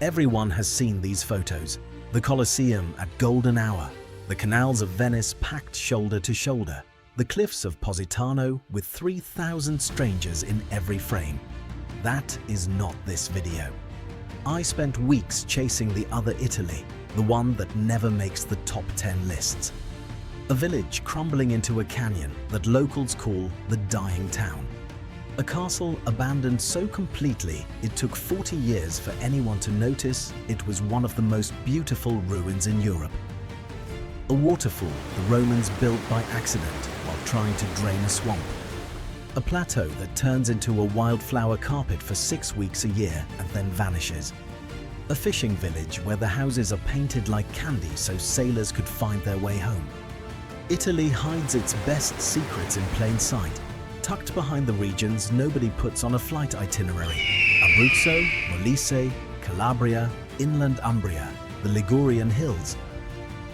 Everyone has seen these photos. The Colosseum at golden hour, the canals of Venice packed shoulder to shoulder, the cliffs of Positano with 3,000 strangers in every frame. That is not this video. I spent weeks chasing the other Italy, the one that never makes the top 10 lists. A village crumbling into a canyon that locals call the Dying Town. A castle abandoned so completely it took 40 years for anyone to notice it was one of the most beautiful ruins in Europe. A waterfall the Romans built by accident while trying to drain a swamp. A plateau that turns into a wildflower carpet for 6 weeks a year and then vanishes. A fishing village where the houses are painted like candy so sailors could find their way home. Italy hides its best secrets in plain sight, tucked behind the regions nobody puts on a flight itinerary. Abruzzo, Molise, Calabria, inland Umbria, the Ligurian hills.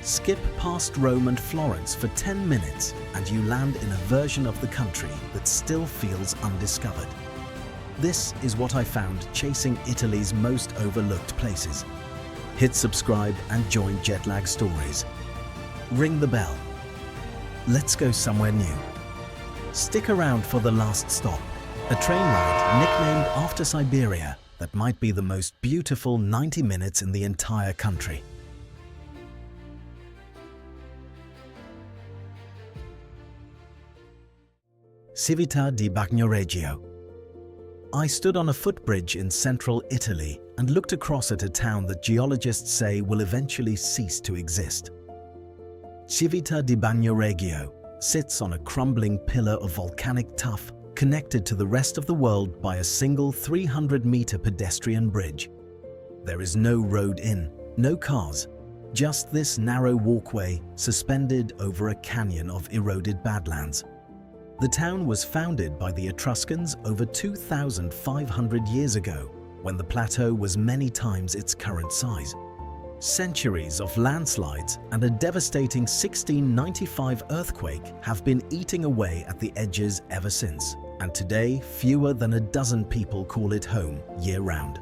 Skip past Rome and Florence for 10 minutes and you land in a version of the country that still feels undiscovered. This is what I found chasing Italy's most overlooked places. Hit subscribe and join Jetlag Stories. Ring the bell. Let's go somewhere new. Stick around for the last stop, a train ride nicknamed after Siberia that might be the most beautiful 90 minutes in the entire country. Civita di Bagnoregio. I stood on a footbridge in central Italy and looked across at a town that geologists say will eventually cease to exist. Civita di Bagnoregio sits on a crumbling pillar of volcanic tuff connected to the rest of the world by a single 300-meter pedestrian bridge. There is no road in, no cars, just this narrow walkway suspended over a canyon of eroded badlands. The town was founded by the Etruscans over 2,500 years ago, when the plateau was many times its current size. Centuries of landslides and a devastating 1695 earthquake have been eating away at the edges ever since, and today fewer than a dozen people call it home year-round.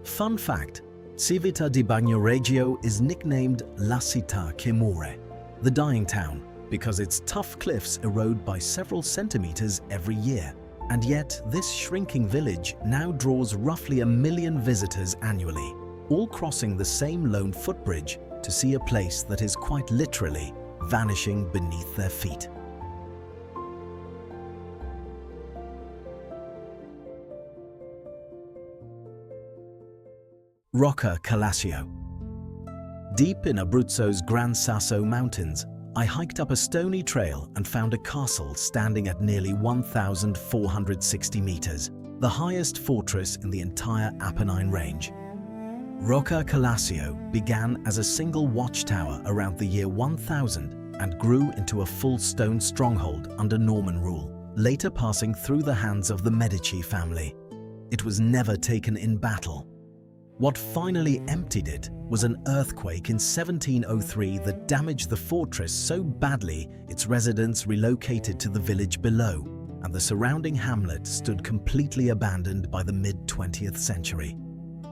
Fun fact, Civita di Bagnoregio is nicknamed La Città che muore, the dying town, because its tough cliffs erode by several centimeters every year. And yet, this shrinking village now draws roughly 1 million visitors annually, all crossing the same lone footbridge to see a place that is quite literally vanishing beneath their feet. Rocca Calascio. Deep in Abruzzo's Gran Sasso Mountains, I hiked up a stony trail and found a castle standing at nearly 1,460 meters, the highest fortress in the entire Apennine range. Rocca Calascio began as a single watchtower around the year 1000 and grew into a full stone stronghold under Norman rule, later passing through the hands of the Medici family. It was never taken in battle. What finally emptied it was an earthquake in 1703 that damaged the fortress so badly its residents relocated to the village below, and the surrounding hamlet stood completely abandoned by the mid-20th century.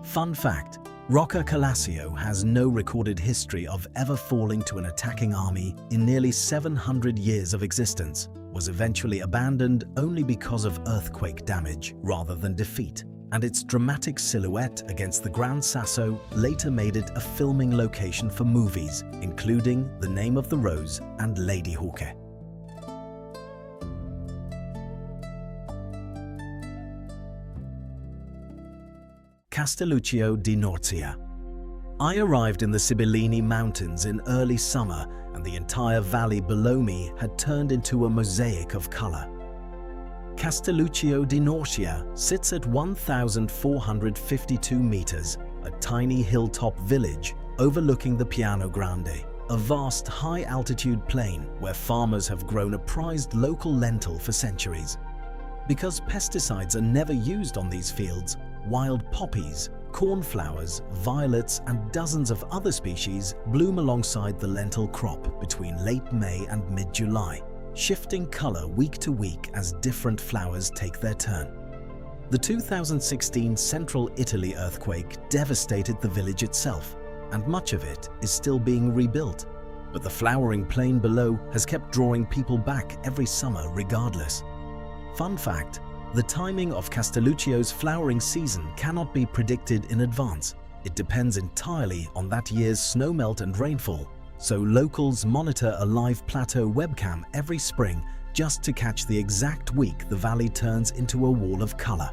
Fun fact, Rocca Calascio has no recorded history of ever falling to an attacking army in nearly 700 years of existence, was eventually abandoned only because of earthquake damage rather than defeat, and its dramatic silhouette against the Gran Sasso later made it a filming location for movies, including The Name of the Rose and Ladyhawke. Castelluccio di Norcia. I arrived in the Sibillini Mountains in early summer, and the entire valley below me had turned into a mosaic of color. Castelluccio di Norcia sits at 1,452 meters, a tiny hilltop village overlooking the Piano Grande, a vast high-altitude plain where farmers have grown a prized local lentil for centuries. Because pesticides are never used on these fields, wild poppies, cornflowers, violets, and dozens of other species bloom alongside the lentil crop between late May and mid-July, shifting color week to week as different flowers take their turn. The 2016 Central Italy earthquake devastated the village itself, and much of it is still being rebuilt. But the flowering plain below has kept drawing people back every summer regardless. Fun fact, the timing of Castelluccio's flowering season cannot be predicted in advance. It depends entirely on that year's snowmelt and rainfall, so locals monitor a live plateau webcam every spring just to catch the exact week the valley turns into a wall of color.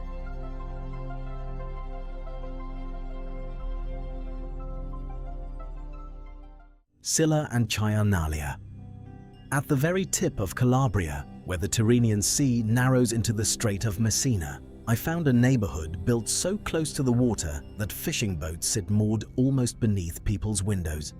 Scilla and Chianalia. At the very tip of Calabria, where the Tyrrhenian Sea narrows into the Strait of Messina, I found a neighborhood built so close to the water that fishing boats sit moored almost beneath people's windows.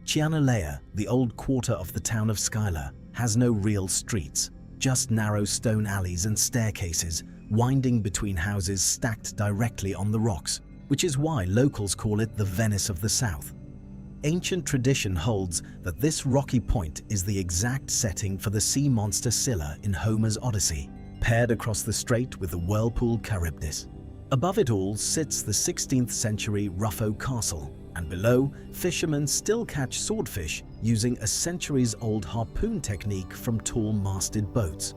Chianalia, the old quarter of the town of Scilla, has no real streets, just narrow stone alleys and staircases winding between houses stacked directly on the rocks, which is why locals call it the Venice of the South. Ancient tradition holds that this rocky point is the exact setting for the sea monster Scylla in Homer's Odyssey, paired across the strait with the whirlpool Charybdis. Above it all sits the 16th century Ruffo Castle, and below, fishermen still catch swordfish using a centuries-old harpoon technique from tall-masted boats.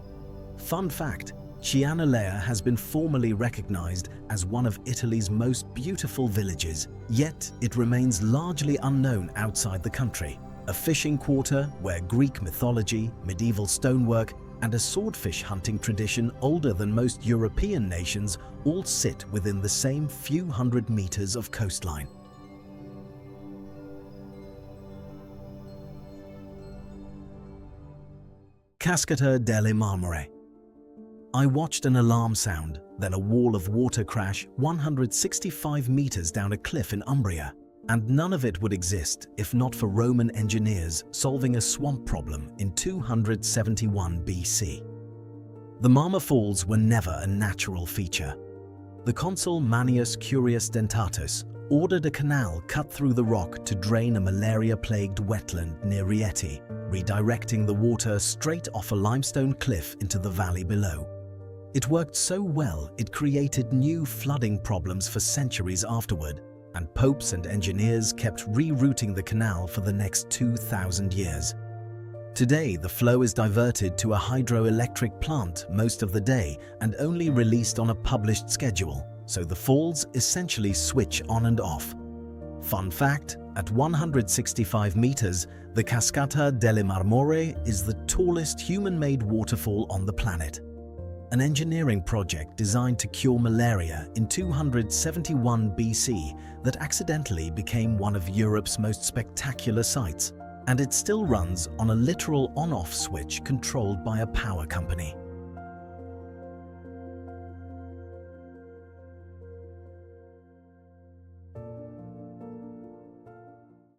Fun fact, Chianalia has been formally recognized as one of Italy's most beautiful villages, yet it remains largely unknown outside the country. A fishing quarter where Greek mythology, medieval stonework, and a swordfish hunting tradition older than most European nations all sit within the same few hundred meters of coastline. Cascata delle Marmore. I watched an alarm sound, then a wall of water crash 165 meters down a cliff in Umbria, and none of it would exist if not for Roman engineers solving a swamp problem in 271 BC. The Marmor Falls were never a natural feature. The consul Manius Curius Dentatus ordered a canal cut through the rock to drain a malaria-plagued wetland near Rieti, redirecting the water straight off a limestone cliff into the valley below. It worked so well it created new flooding problems for centuries afterward, and popes and engineers kept rerouting the canal for the next 2,000 years. Today, the flow is diverted to a hydroelectric plant most of the day and only released on a published schedule, so the falls essentially switch on and off. Fun fact, at 165 meters, the Cascata delle Marmore is the tallest human-made waterfall on the planet. An engineering project designed to cure malaria in 271 BC that accidentally became one of Europe's most spectacular sights, and it still runs on a literal on-off switch controlled by a power company.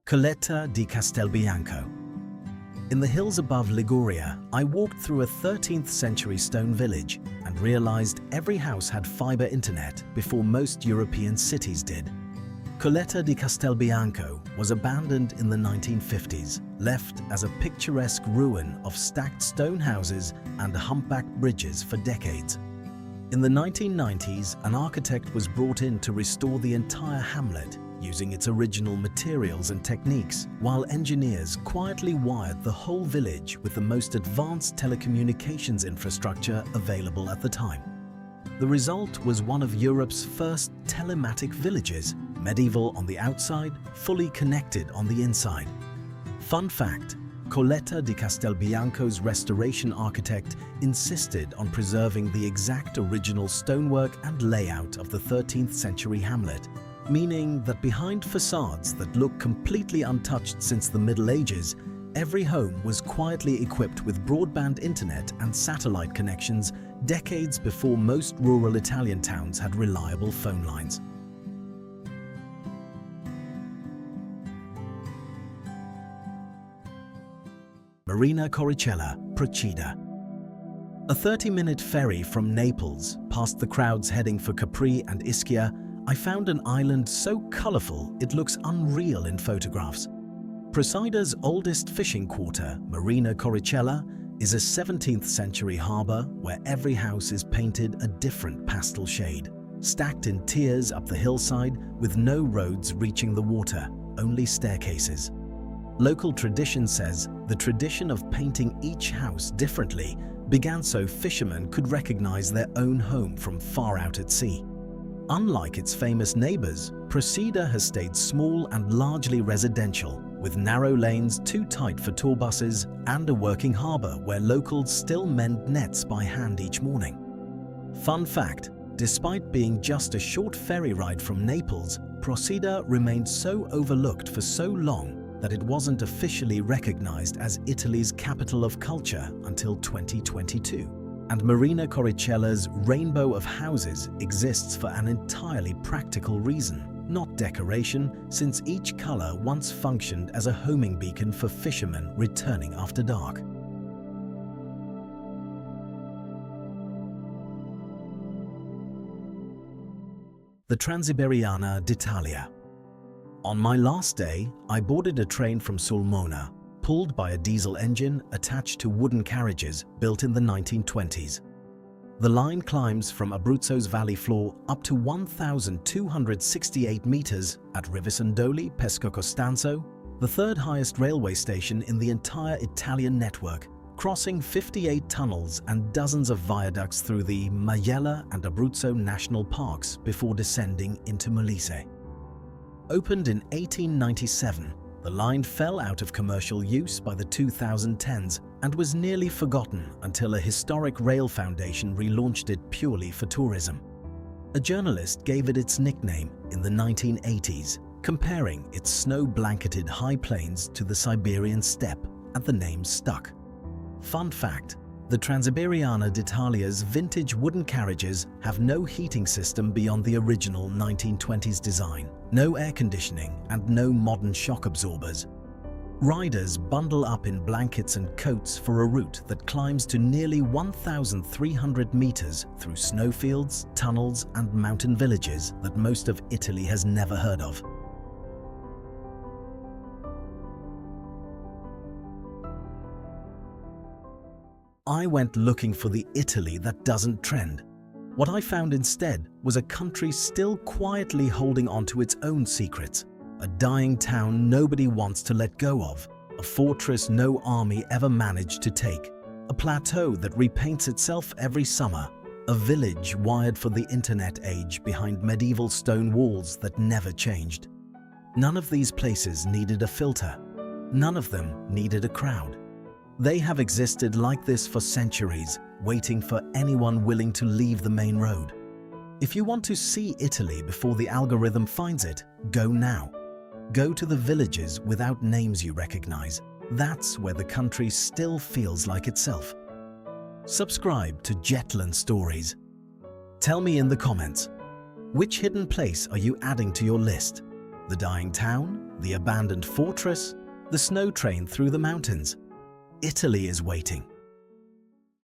Colletta di Castelbianco. In the hills above Liguria, I walked through a 13th century stone village and realized every house had fiber internet before most European cities did. Colletta di Castelbianco was abandoned in the 1950s, left as a picturesque ruin of stacked stone houses and humpbacked bridges for decades. In the 1990s, an architect was brought in to restore the entire hamlet using its original materials and techniques, while engineers quietly wired the whole village with the most advanced telecommunications infrastructure available at the time. The result was one of Europe's first telematic villages, medieval on the outside, fully connected on the inside. Fun fact, Colletta di Castelbianco's restoration architect insisted on preserving the exact original stonework and layout of the 13th century hamlet, meaning that behind facades that look completely untouched since the Middle Ages, every home was quietly equipped with broadband internet and satellite connections decades before most rural Italian towns had reliable phone lines. Marina Coricella, Procida. A 30-minute ferry from Naples, past the crowds heading for Capri and Ischia, I found an island so colorful it looks unreal in photographs. Prosida's oldest fishing quarter, Marina Coricella, is a 17th century harbour where every house is painted a different pastel shade, stacked in tiers up the hillside with no roads reaching the water, only staircases. Local tradition says the tradition of painting each house differently began so fishermen could recognize their own home from far out at sea. Unlike its famous neighbors, Procida has stayed small and largely residential, with narrow lanes too tight for tour buses and a working harbor where locals still mend nets by hand each morning. Fun fact, despite being just a short ferry ride from Naples, Procida remained so overlooked for so long that it wasn't officially recognized as Italy's capital of culture until 2022. And Marina Coricella's rainbow of houses exists for an entirely practical reason, not decoration, since each color once functioned as a homing beacon for fishermen returning after dark. The Transiberiana d'Italia. On my last day, I boarded a train from Sulmona, pulled by a diesel engine attached to wooden carriages built in the 1920s. The line climbs from Abruzzo's valley floor up to 1,268 meters at Rivesondoli Pesco Costanzo, the third highest railway station in the entire Italian network, crossing 58 tunnels and dozens of viaducts through the Majella and Abruzzo national parks before descending into Molise. Opened in 1897, the line fell out of commercial use by the 2010s and was nearly forgotten until a historic rail foundation relaunched it purely for tourism. A journalist gave it its nickname in the 1980s, comparing its snow-blanketed high plains to the Siberian steppe, and the name stuck. Fun fact, the Transiberiana d'Italia's vintage wooden carriages have no heating system beyond the original 1920s design, no air conditioning, and no modern shock absorbers. Riders bundle up in blankets and coats for a route that climbs to nearly 1,300 meters through snowfields, tunnels, and mountain villages that most of Italy has never heard of. I went looking for the Italy that doesn't trend. What I found instead was a country still quietly holding on to its own secrets, a dying town nobody wants to let go of, a fortress no army ever managed to take, a plateau that repaints itself every summer, a village wired for the internet age behind medieval stone walls that never changed. None of these places needed a filter. None of them needed a crowd. They have existed like this for centuries, waiting for anyone willing to leave the main road. If you want to see Italy before the algorithm finds it, go now. Go to the villages without names you recognize. That's where the country still feels like itself. Subscribe to Jetlag Stories. Tell me in the comments, which hidden place are you adding to your list? The dying town? The abandoned fortress? The snow train through the mountains? Italy is waiting.